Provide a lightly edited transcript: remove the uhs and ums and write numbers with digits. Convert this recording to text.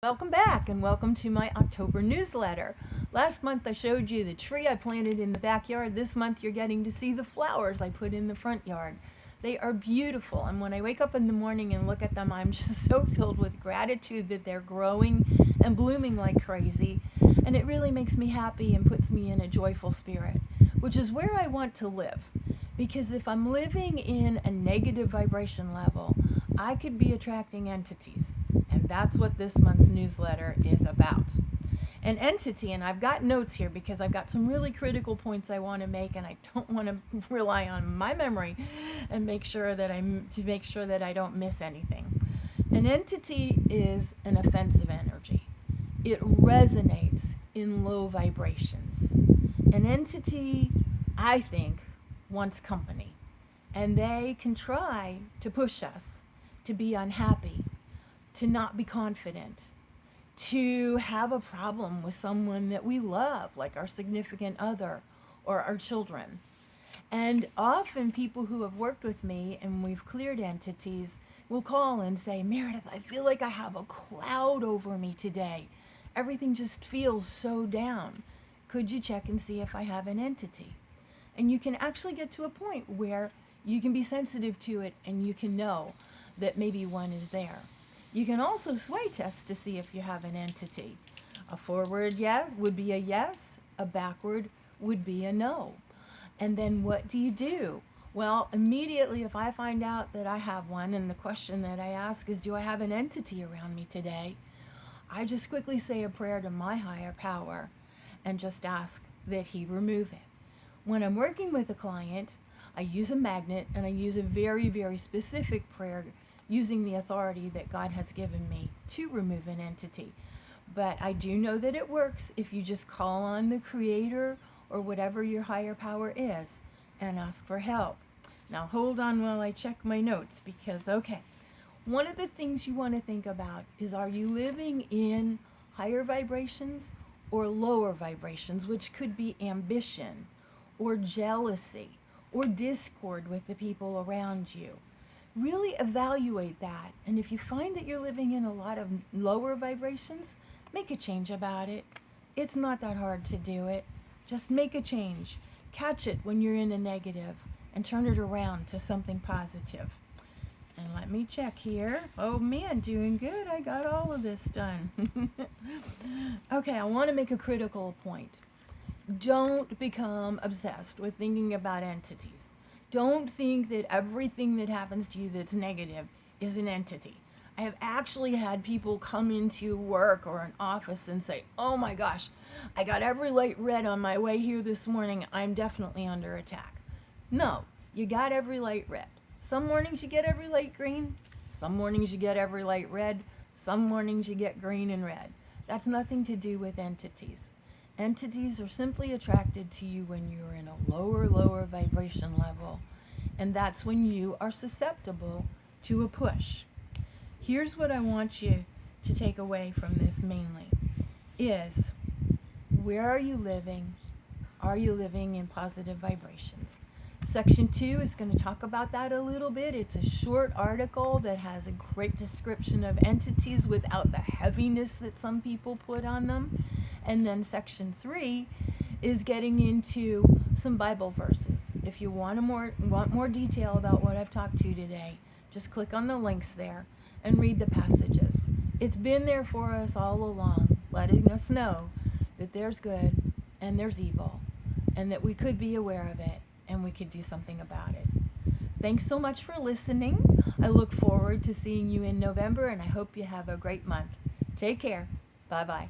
Welcome back and welcome to my October newsletter. Last month I showed you the tree I planted in the backyard. This month you're getting to see the flowers I put in the front yard. They are beautiful, and when I wake up in the morning and look at them, I'm just so filled with gratitude that they're growing and blooming like crazy, and it really makes me happy and puts me in a joyful spirit, which is where I want to live. Because if I'm living in a negative vibration level, I could be attracting entities. And that's what this month's newsletter is about. An entity, and I've got notes here because I've got some really critical points I want to make, and I don't want to rely on my memory and make sure that I don't miss anything. An entity is an offensive energy. It resonates in low vibrations. An entity, I think, wants company, and they can try to push us to be unhappy, to not be confident, to have a problem with someone that we love, like our significant other or our children. And often people who have worked with me and we've cleared entities will call and say, Meredith, I feel like I have a cloud over me today. Everything just feels so down. Could you check and see if I have an entity? And you can actually get to a point where you can be sensitive to it and you can know that maybe one is there. You can also sway test to see if you have an entity. A forward yes would be a yes, a backward would be a no. And then what do you do? Well, immediately if I find out that I have one, and the question that I ask is, do I have an entity around me today? I just quickly say a prayer to my higher power and just ask that he remove it. When I'm working with a client, I use a magnet and I use a very, very specific prayer using the authority that God has given me to remove an entity. But I do know that it works if you just call on the Creator or whatever your higher power is and ask for help. Now hold on while I check my notes because, one of the things you want to think about is, are you living in higher vibrations or lower vibrations, which could be ambition or jealousy or discord with the people around you? Really evaluate that. And if you find that you're living in a lot of lower vibrations, make a change about it. It's not that hard to do it. Just make a change. Catch it when you're in a negative and turn it around to something positive. And let me check here. Oh man, doing good. I got all of this done. Okay, I want to make a critical point. Don't become obsessed with thinking about entities. Don't think that everything that happens to you that's negative is an entity. I have actually had people come into work or an office and say, oh my gosh, I got every light red on my way here this morning. I'm definitely under attack. No, you got every light red. Some mornings you get every light green. Some mornings you get every light red. Some mornings you get green and red. That's nothing to do with entities. Entities are simply attracted to you when you're in a lower vibration level, and that's when you are susceptible to a push. Here's what I want you to take away from this mainly is, where are you living? Are you living in positive vibrations? Section 2 is going to talk about that a little bit. It's a short article that has a great description of entities without the heaviness that some people put on them. And then section 3 is getting into some Bible verses. If you want more detail about what I've talked to today, just click on the links there and read the passages. It's been there for us all along, letting us know that there's good and there's evil, and that we could be aware of it and we could do something about it. Thanks so much for listening. I look forward to seeing you in November, and I hope you have a great month. Take care. Bye-bye.